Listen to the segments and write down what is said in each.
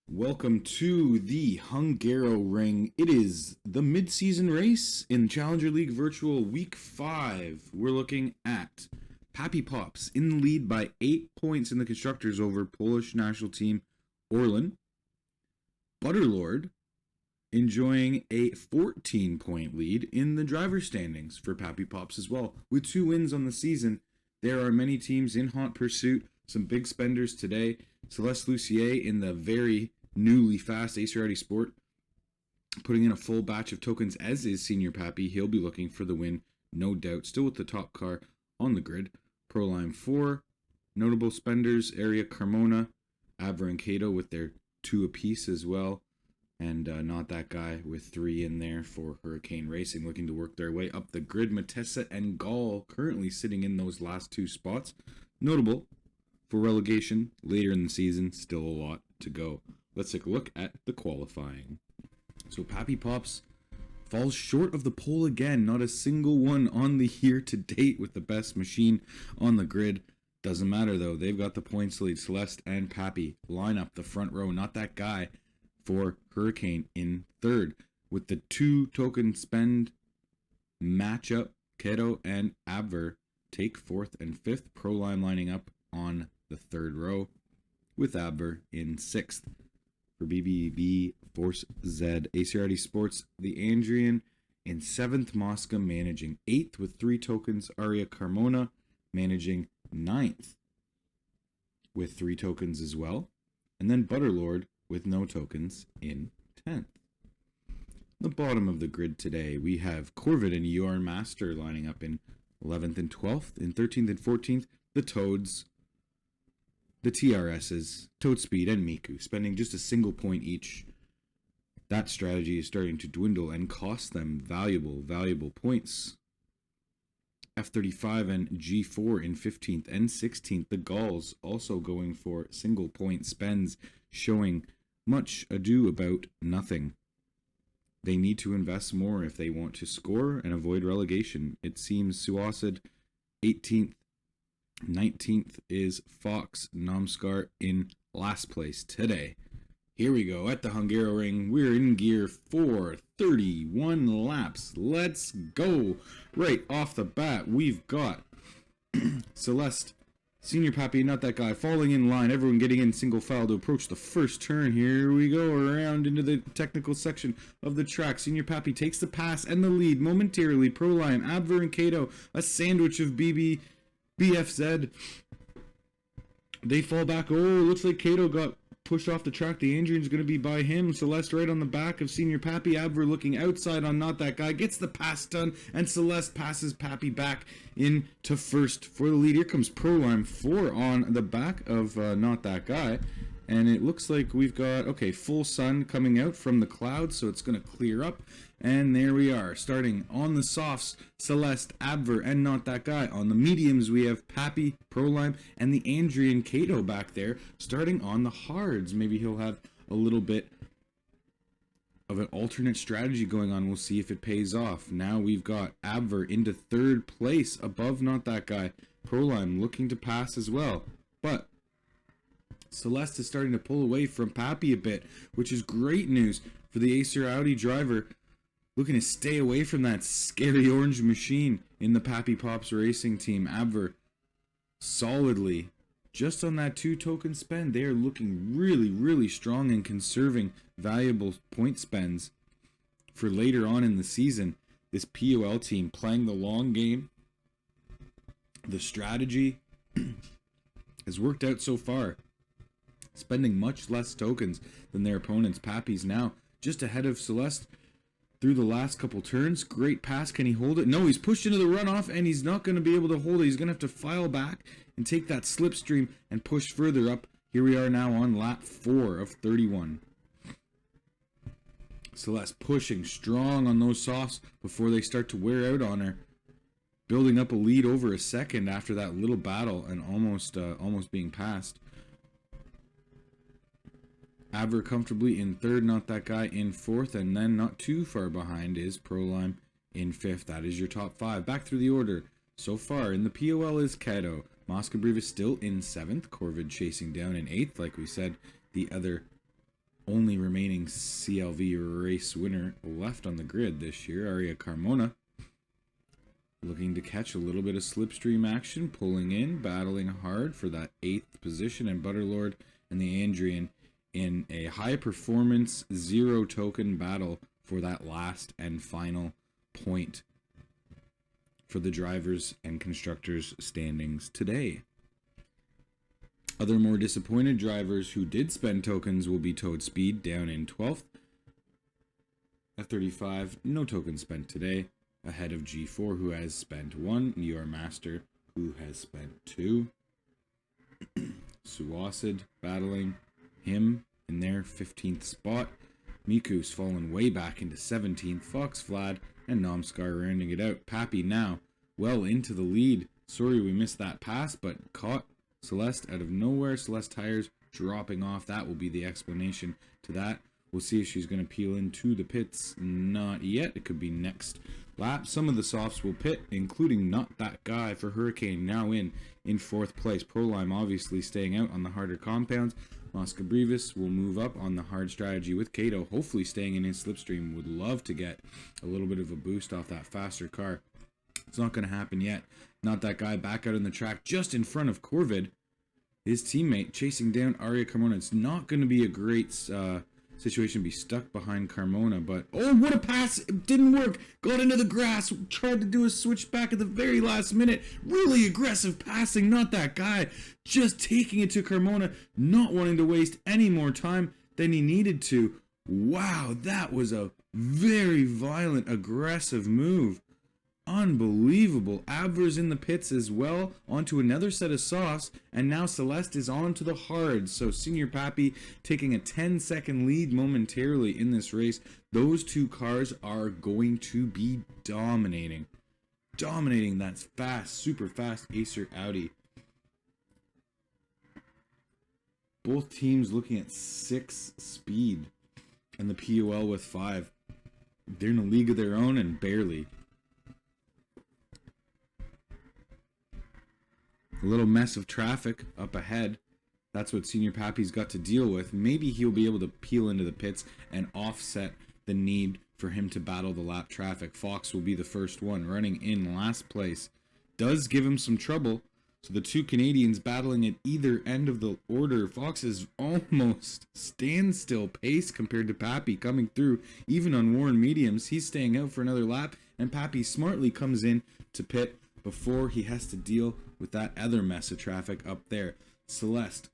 Welcome to the Hungaroring. It is the mid-season race in Challenger League Virtual Week 5. We're looking at Pappy Pops in the lead by 8 points in the Constructors over Polish national team Orlen. Butterlord enjoying a 14-point lead in the driver standings for Pappy Pops as well. With 2 wins on the season, there are many teams in hot pursuit. Some big spenders today. Celeste Lucier in the very newly fast Acer Sport, putting in a full batch of tokens, as is Senior Pappy. He'll be looking for the win, no doubt. Still with the top car on the grid. Proline 4. Notable spenders, Area Carmona, Avra and Cato with their 2 apiece as well. And Not That Guy with 3 in there for Hurricane Racing, looking to work their way up the grid. Matessa and Gall currently sitting in those last 2 spots. Notable for relegation later in the season, still a lot to go. Let's take a look at the qualifying. So Pappy Pops falls short of the pole again. Not a single one on the year to date with the best machine on the grid. Doesn't matter though. They've got the points lead. Celeste and Pappy line up the front row. Not That Guy for Hurricane in third. With the 2 token spend matchup, Keto and Abver take 4th and 5th. Proline lining up on the 3rd row with Abver in 6th. For BBB Force Z, ACRD Sports, the Andrian in 7th. Mosca managing 8th with 3 tokens. Aria Carmona managing 9th with 3 tokens as well. And then Butterlord with no tokens in 10th. The bottom of the grid today, we have Corvid and UR Master lining up in 11th and 12th. In 13th and 14th, the Toads, the TRSs, Toad Speed, and Miku, spending just a single point each. That strategy is starting to dwindle and cost them valuable points. F35 and G4 in 15th and 16th. The Gauls also going for single point spends, showing much ado about nothing. They need to invest more if they want to score and avoid relegation. It seems Suacid 18th. 19th is Fox Namskar in last place today. Here we go at the Hungaroring. We're in gear for 31 laps. Let's go. Right off the bat, we've got Celeste, Senior Pappy, Not That Guy, falling in line. Everyone getting in single file to approach the first turn. Here we go around into the technical section of the track. Senior Pappy takes the pass and the lead momentarily. Proline, Abver and Cato, a sandwich of BFZ. They fall back. Oh, looks like Cato got pushed off the track. The Andrian's going to be by him. Celeste right on the back of Senior Pappy. Abver looking outside on Not That Guy. Gets the pass done, and Celeste passes Pappy back into first for the lead. Here comes Proline 4 on the back of Not That Guy. And it looks like we've got, full sun coming out from the clouds, so it's going to clear up. And there we are, starting on the softs, Celeste, Abver, and Not That Guy. On the mediums, we have Pappy, Proline, and the Andrian Cato back there. Starting on the hards, maybe he'll have a little bit of an alternate strategy going on. We'll see if it pays off. Now we've got Abver into 3rd place above Not That Guy. Proline looking to pass as well. But Celeste is starting to pull away from Pappy a bit, which is great news for the Acer Audi driver, looking to stay away from that scary orange machine in the Pappy Pops racing team. Abver solidly, just on that 2 token spend, they are looking really strong and conserving valuable point spends for later on in the season. This POL team playing the long game, the strategy has worked out so far, spending much less tokens than their opponents. Pappy's now just ahead of Celeste through the last couple turns. Great pass. Can he hold it? No, he's pushed into the runoff, and he's not going to be able to hold it. He's going to have to file back and take that slipstream and push further up. Here we are now on lap 4 of 31. Celeste pushing strong on those softs before they start to wear out on her. Building up a lead over a second after that little battle and almost being passed. Abver comfortably in 3rd, Not That Guy in 4th, and then not too far behind is Proline in 5th. That is your top 5. Back through the order. So far in the POL is Cato. Mosca is still in 7th. Corvid chasing down in 8th. Like we said, the other only remaining CLV race winner left on the grid this year, Aria Carmona. Looking to catch a little bit of slipstream action, pulling in, battling hard for that 8th position, and Butterlord and the Andrian in a high-performance, zero-token battle for that last and final point for the drivers' and constructors' standings today. Other more disappointed drivers who did spend tokens will be Toad Speed down in 12th. F35, no tokens spent today, ahead of G4 who has spent 1, UR Master who has spent 2. Suwacid battling him in their 15th spot. Miku's fallen way back into 17th. Fox Vlad and Nomskar rounding it out. Pappy now well into the lead. Sorry we missed that pass, but caught Celeste out of nowhere. Celeste tires dropping off. That will be the explanation to that. We'll see if she's going to peel into the pits. Not yet. It could be next lap. Some of the softs will pit, including Not That Guy for Hurricane, now in 4th place. Prolime obviously staying out on the harder compounds. Mosca Brevis will move up on the hard strategy with Kato, hopefully staying in his slipstream. Would love to get a little bit of a boost off that faster car. It's not going to happen yet. Not That Guy back out on the track just in front of Corvid. His teammate chasing down Aria Carmona. It's not going to be a great situation to be stuck behind Carmona, but oh, what a pass! It didn't work. Got into the grass. Tried to do a switch back at the very last minute. Really aggressive passing. Not That Guy. Just taking it to Carmona, not wanting to waste any more time than he needed to. Wow, that was a very violent, aggressive move. Unbelievable. Abver's in the pits as well, onto another set of softs, and now Celeste is on to the hards. So Senior Pappy taking a 10-second lead momentarily in this race. Those two cars are going to be dominating that fast, super fast Acer Audi. Both teams looking at 6 speed, and the POL with 5. They're in a league of their own and barely. A little mess of traffic up ahead. That's what Senior Pappy's got to deal with. Maybe he'll be able to peel into the pits and offset the need for him to battle the lap traffic. Fox will be the first one, running in last place. Does give him some trouble. So the two Canadians battling at either end of the order. Fox is almost standstill pace compared to Pappy coming through, even on Warren mediums. He's staying out for another lap, and Pappy smartly comes in to pit before he has to deal with that other mess of traffic up there. Celeste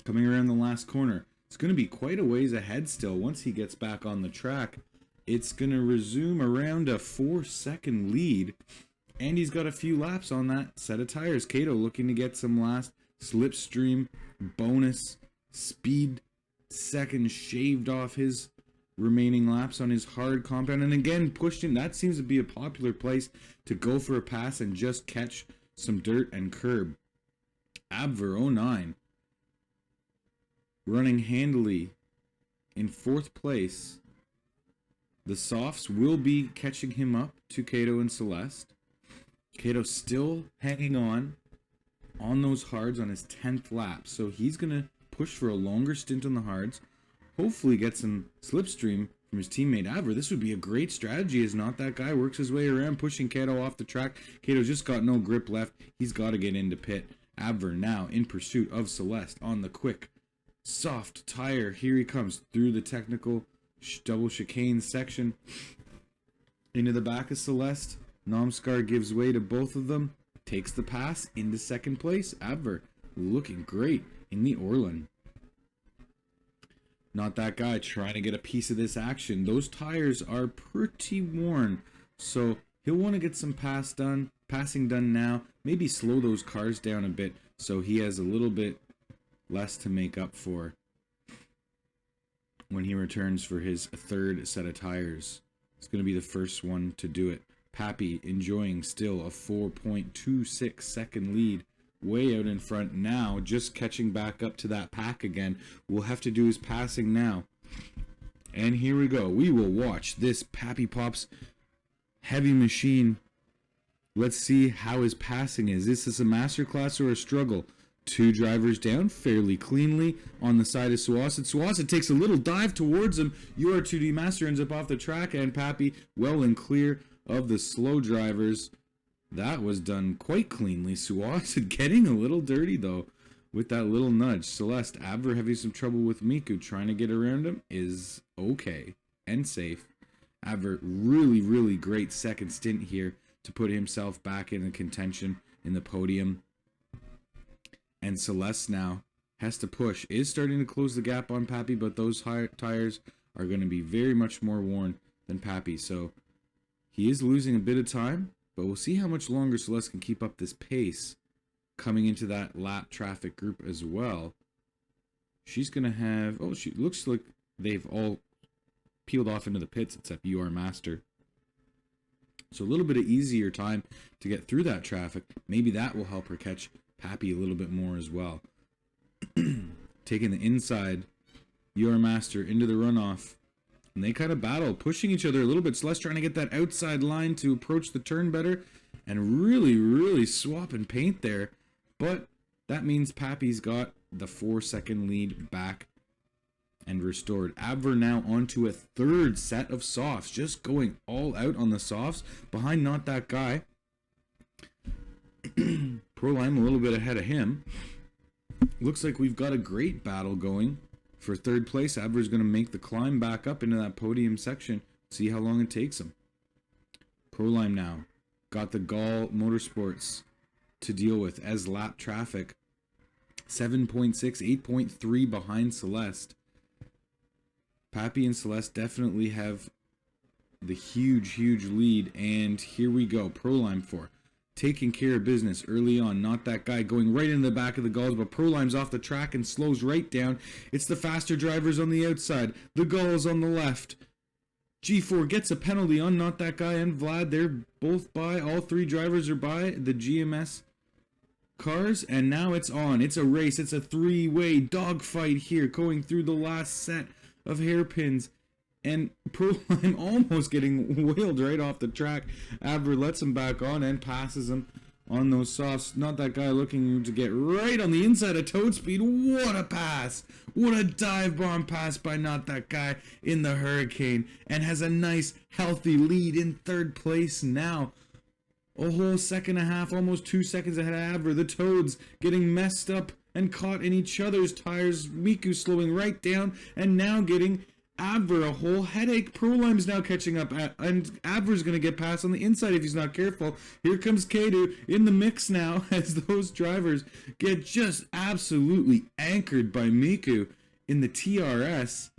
coming around the last corner. It's going to be quite a ways ahead still once he gets back on the track. It's going to resume around a 4-second lead, and he's got a few laps on that set of tires. Kato looking to get some last slipstream bonus speed seconds shaved off his remaining laps on his hard compound, and again pushed in. That seems to be a popular place to go for a pass and just catch some dirt and curb. Abver 09 running handily in 4th place. The softs will be catching him up to Kato and Celeste. Kato still hanging on those hards on his 10th lap, so he's going to push for a longer stint on the hards. Hopefully get some slipstream from his teammate Abver. This would be a great strategy as Not That Guy works his way around, pushing Kato off the track. Kato's just got no grip left. He's got to get into pit. Abver now in pursuit of Celeste on the quick, soft tire. Here he comes through the technical double chicane section. Into the back of Celeste. Nomskar gives way to both of them. Takes the pass into 2nd place. Abver looking great in the Orlan. Not That Guy trying to get a piece of this action. Those tires are pretty worn, so he'll want to get some passing done now. Maybe slow those cars down a bit so he has a little bit less to make up for when he returns for his 3rd set of tires. It's going to be the first one to do it. Pappy enjoying still a 4.26 second lead. Way out in front now, just catching back up to that pack again. We'll have to do his passing now. And here we go. We will watch this Pappy Pops heavy machine. Let's see how his passing is. Is this a masterclass or a struggle? 2 drivers down fairly cleanly on the side of Suwasid. Suwasid takes a little dive towards him. UR2D Master ends up off the track, and Pappy well and clear of the slow drivers. That was done quite cleanly. Suwasid getting a little dirty, though, with that little nudge. Celeste, Abver having some trouble with Miku. Trying to get around him is okay and safe. Abver, really, really great second stint here to put himself back in the contention in the podium. And Celeste now has to push. Is starting to close the gap on Pappy, but those tires are going to be very much more worn than Pappy. So he is losing a bit of time, but we'll see how much longer Celeste can keep up this pace coming into that lap traffic group as well. She's going to have... Oh, she looks like they've all peeled off into the pits except UR Master. So a little bit of easier time to get through that traffic. Maybe that will help her catch Pappy a little bit more as well. Taking the inside, UR Master into the runoff. And they kind of battle, pushing each other a little bit. Celeste trying to get that outside line to approach the turn better. And really, really swapping paint there. But that means Pappy's got the 4-second lead back and restored. Abver now onto a third set of softs. Just going all out on the softs. Behind Not That Guy. Proline a little bit ahead of him. Looks like we've got a great battle going for third place. Abver's going to make the climb back up into that podium section. See how long it takes him. Proline now got the Gall Motorsports to deal with as lap traffic. 7.6, 8.3 behind Celeste. Pappy and Celeste definitely have the huge lead. And here we go. Proline 4. Taking care of business early on. Not That Guy going right in the back of the Gulls, but Prolime's off the track and slows right down. It's the faster drivers on the outside. The Gulls on the left. G4 gets a penalty on Not That Guy and Vlad. They're both by. All 3 drivers are by the GMS cars, and now it's on. It's a race. It's a 3-way dogfight here going through the last set of hairpins. And Proline almost getting wheeled right off the track. Abver lets him back on and passes him on those softs. Not That Guy looking to get right on the inside of Toad Speed. What a pass. What a dive bomb pass by Not That Guy in the Hurricane. And has a nice, healthy lead in third place now. A whole second and a half, almost 2 seconds ahead of Abver. The Toads getting messed up and caught in each other's tires. Miku slowing right down and now getting Abver a whole headache. Prolime's now catching up, and Abver's going to get past on the inside if he's not careful. Here comes Kadu in the mix now as those drivers get just absolutely anchored by Miku in the TRS.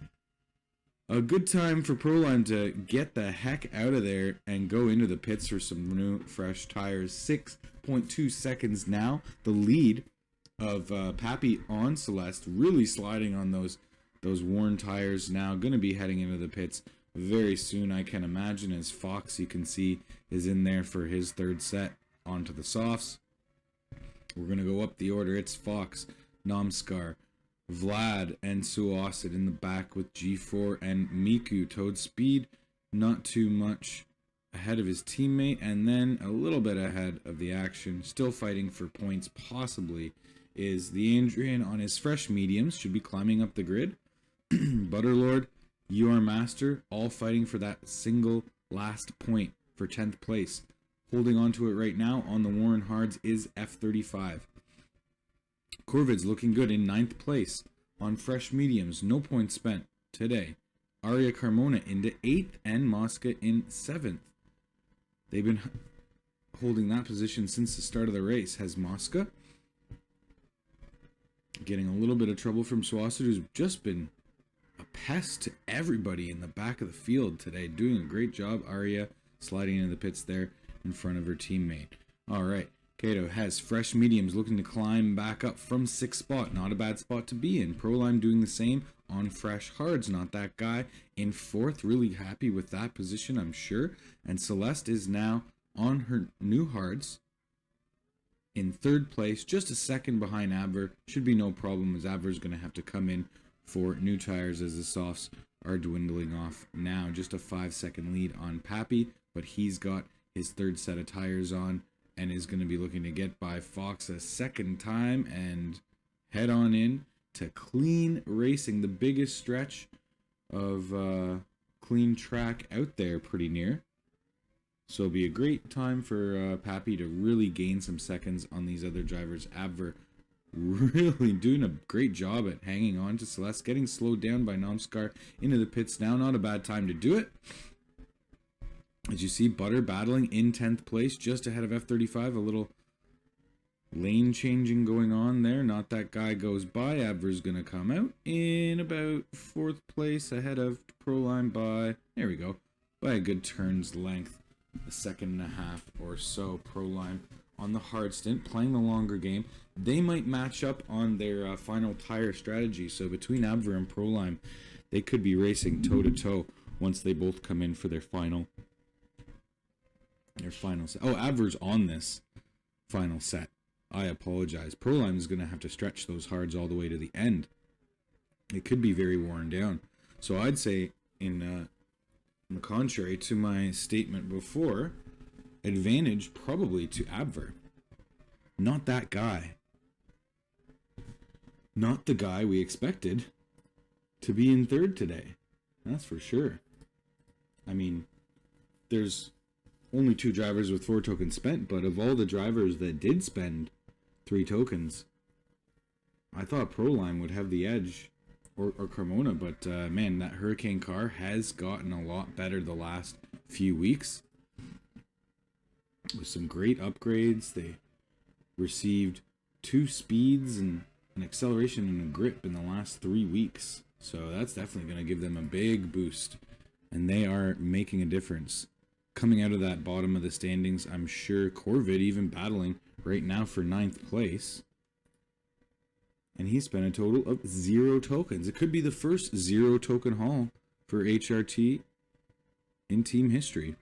A good time for Prolime to get the heck out of there and go into the pits for some new, fresh tires. 6.2 seconds now. The lead of Pappy on Celeste, really sliding on those worn tires now. Going to be heading into the pits very soon, I can imagine, as Fox, you can see, is in there for his third set onto the softs. We're going to go up the order. It's Fox, Namskar, Vlad, and Suwasid in the back with G4 and Miku. Toad Speed not too much ahead of his teammate, and then a little bit ahead of the action. Still fighting for points, possibly, is the Andrian on his fresh mediums. Should be climbing up the grid. Butterlord, UR Master, all fighting for that single last point for 10th place. Holding on to it right now on the Warren Hards is F35. Corvid's looking good in 9th place on fresh mediums. No points spent today. Aria Carmona into 8th and Mosca in 7th. They've been holding that position since the start of the race. Has Mosca getting a little bit of trouble from Suwasid, who's just been a pest to everybody in the back of the field today. Doing a great job. Aria sliding into the pits there in front of her teammate. All right. Kato has fresh mediums looking to climb back up from 6th spot. Not a bad spot to be in. Prolime doing the same on fresh hards. Not That Guy in 4th. Really happy with that position, I'm sure. And Celeste is now on her new hards in 3rd place. Just a second behind Abver. Should be no problem, as Abver is going to have to come in for new tires as the softs are dwindling off now. Just a 5-second lead on Pappy, but he's got his 3rd set of tires on and is going to be looking to get by Fox a second time and head on in to clean racing, the biggest stretch of clean track out there pretty near. So it'll be a great time for Pappy to really gain some seconds on these other drivers. Abver really doing a great job at hanging on to Celeste, getting slowed down by Nomskar into the pits now. Not a bad time to do it. As you see, Butter battling in 10th place, just ahead of F35. A little lane changing going on there. Not that guy goes by. Abver's going to come out in about 4th place, ahead of Proline by, there we go, by a good turn's length. A second and a half or so. Proline on the hard stint, playing the longer game. They might match up on their final tire strategy. So between Abver and Proline, they could be racing toe-to-toe once they both come in for their final set. Oh, Abver's on this final set. I apologize. Proline is going to have to stretch those hards all the way to the end. It could be very worn down. So I'd say, in contrary to my statement before, advantage probably to Abver. Not that guy. Not the guy we expected to be in third today. That's for sure. I mean, there's only 2 drivers with 4 tokens spent, but of all the drivers that did spend 3 tokens, I thought Proline would have the edge, or Carmona, but man, that Hurricane car has gotten a lot better the last few weeks. With some great upgrades, they received 2 speeds and an acceleration and a grip in the last 3 weeks. So that's definitely going to give them a big boost, and they are making a difference. Coming out of that bottom of the standings, I'm sure Corvid even battling right now for 9th place. And he spent a total of 0 tokens. It could be the first 0 token haul for HRT in team history.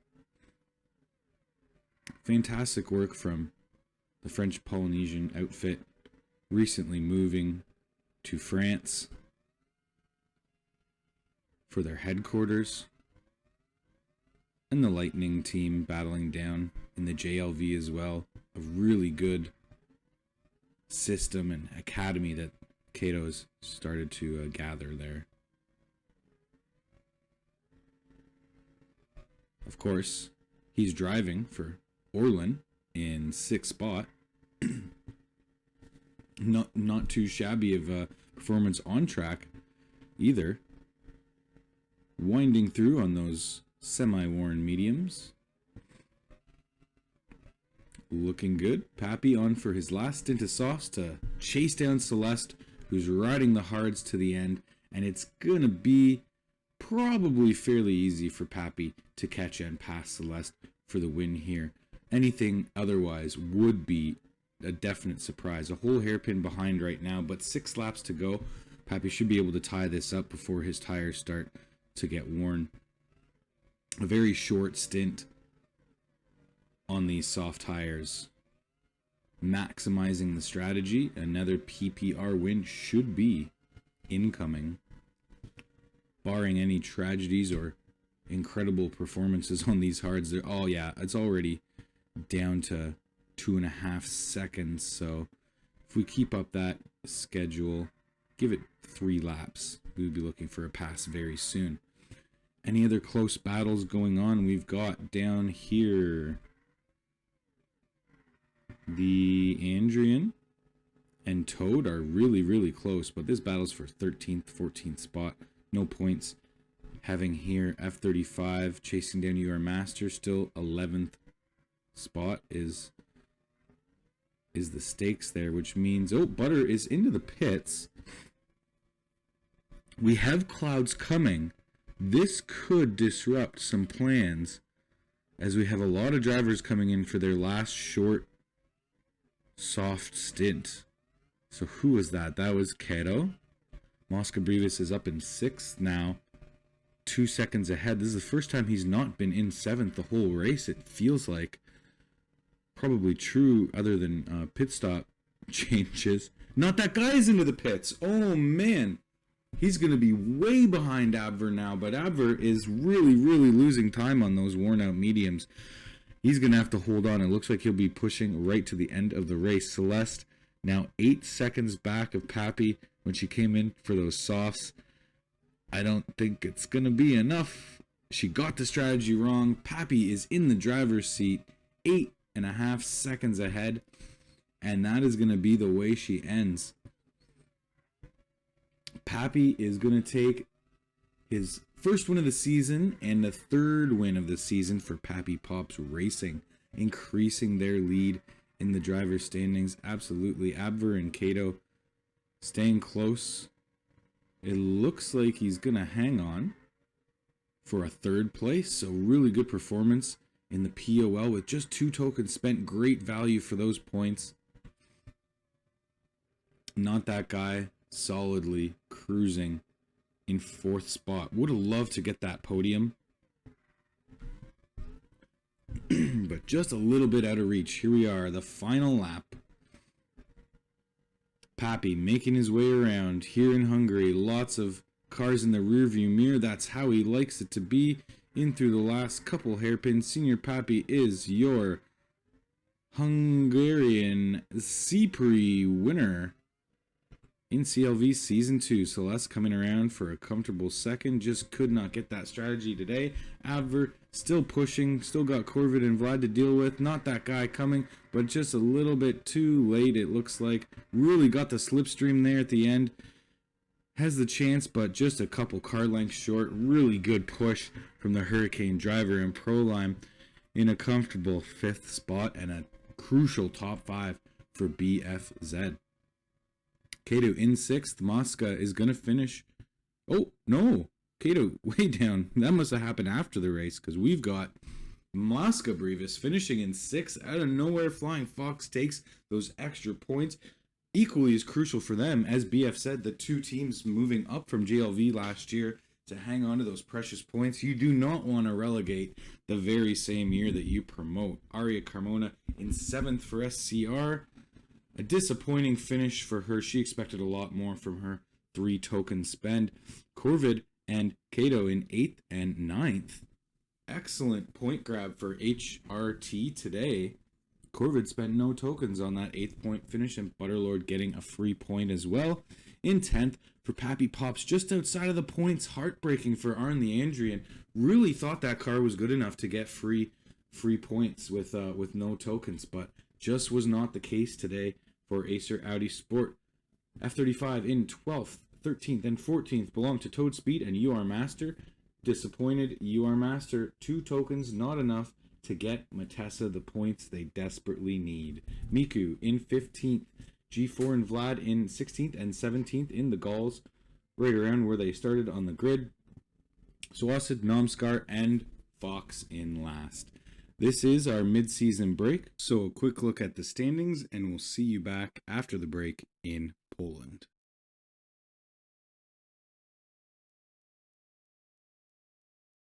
Fantastic work from the French Polynesian outfit, recently moving to France for their headquarters. And the Lightning team battling down in the JLV as well. A really good system and academy that Cato's started to gather there. Of course, he's driving for Orlin in 6th spot. Not too shabby of a performance on track either. Winding through on those semi-worn mediums. Looking good. Pappy on for his last stint of softs to chase down Celeste, who's riding the hards to the end, and it's gonna be probably fairly easy for Pappy to catch and pass Celeste for the win here. Anything otherwise would be a definite surprise. A whole hairpin behind right now, but 6 laps to go. Pappy should be able to tie this up before his tires start to get worn. A very short stint on these soft tires. Maximizing the strategy. Another PPR win should be incoming. Barring any tragedies or incredible performances on these hards. Oh yeah, it's already down to 2.5 seconds. So if we keep up that schedule, give it 3 laps, we would be looking for a pass very soon. Any other close battles going on? We've got down here the Andrian and Toad are really, really close, but this battle's for 13th, 14th spot. No points. Having here F35 chasing down UR Master, still 11th spot is the stakes there, which means, oh, Butter is into the pits. We have clouds coming. This could disrupt some plans, as we have a lot of drivers coming in for their last short, soft stint. So who was that? That was Cato. Mosca Brevis is up in 6th now, 2 seconds ahead. This is the first time he's not been in 7th the whole race, it feels like. Probably true, other than pit stop changes. Not that guy's into the pits. Oh, man. He's going to be way behind Abver now, but Abver is really, really losing time on those worn-out mediums. He's going to have to hold on. It looks like he'll be pushing right to the end of the race. Celeste now 8 seconds back of Pappy when she came in for those softs. I don't think it's going to be enough. She got the strategy wrong. Pappy is in the driver's seat, 8.5 seconds ahead. And that is going to be the way she ends. Pappy is going to take his first win of the season and the third win of the season for Pappy Pops Racing, increasing their lead in the driver's standings. Absolutely. Abver and Kato staying close. It looks like he's going to hang on for a third place. So really good performance in the POL with just 2 tokens spent. Great value for those points. Not That Guy solidly cruising in 4th spot. Would have loved to get that podium. But just a little bit out of reach. Here we are, the final lap. Pappy making his way around here in Hungary. Lots of cars in the rearview mirror. That's how he likes it to be. In through the last couple hairpins. Senior Pappy is your Hungarian C-Prix winner in CLV Season 2. Celeste coming around for a comfortable second. Just could not get that strategy today. Abver still pushing. Still got Corvid and Vlad to deal with. Not That Guy coming, but just a little bit too late, it looks like. Really got the slipstream there at the end. Has the chance, but just a couple car lengths short. Really good push from the Hurricane driver and Proline in a comfortable 5th spot and a crucial top 5 for BFZ. Kato in 6th. Mosca is going to finish. Oh, no. Kato way down. That must have happened after the race because we've got Mosca Brevis finishing in 6th. Out of nowhere, Flying Fox takes those extra points. Equally as crucial for them, as BF said, the 2 teams moving up from JLV last year to hang on to those precious points. You do not want to relegate the very same year that you promote. Aria Carmona in 7th for SCR. A disappointing finish for her. She expected a lot more from her 3 token spend. Corvid and Kato in 8th and 9th. Excellent point grab for HRT today. Corvid spent no tokens on that 8th point finish, and Butterlord getting a free point as well. In 10th for Pappy Pops, just outside of the points. Heartbreaking for Arn the Andrian. Really thought that car was good enough to get free points with no tokens, but just was not the case today for Acer Audi Sport. F35 in 12th, 13th, and 14th belong to Toad Speed and UR Master. Disappointed UR Master, 2 tokens, not enough to get Matessa the points they desperately need. Miku in 15th, G4 and Vlad in 16th and 17th in the Gauls, right around where they started on the grid. Swasid, Nomskar, and Fox in last. This is our mid-season break, so a quick look at the standings, and we'll see you back after the break in Poland.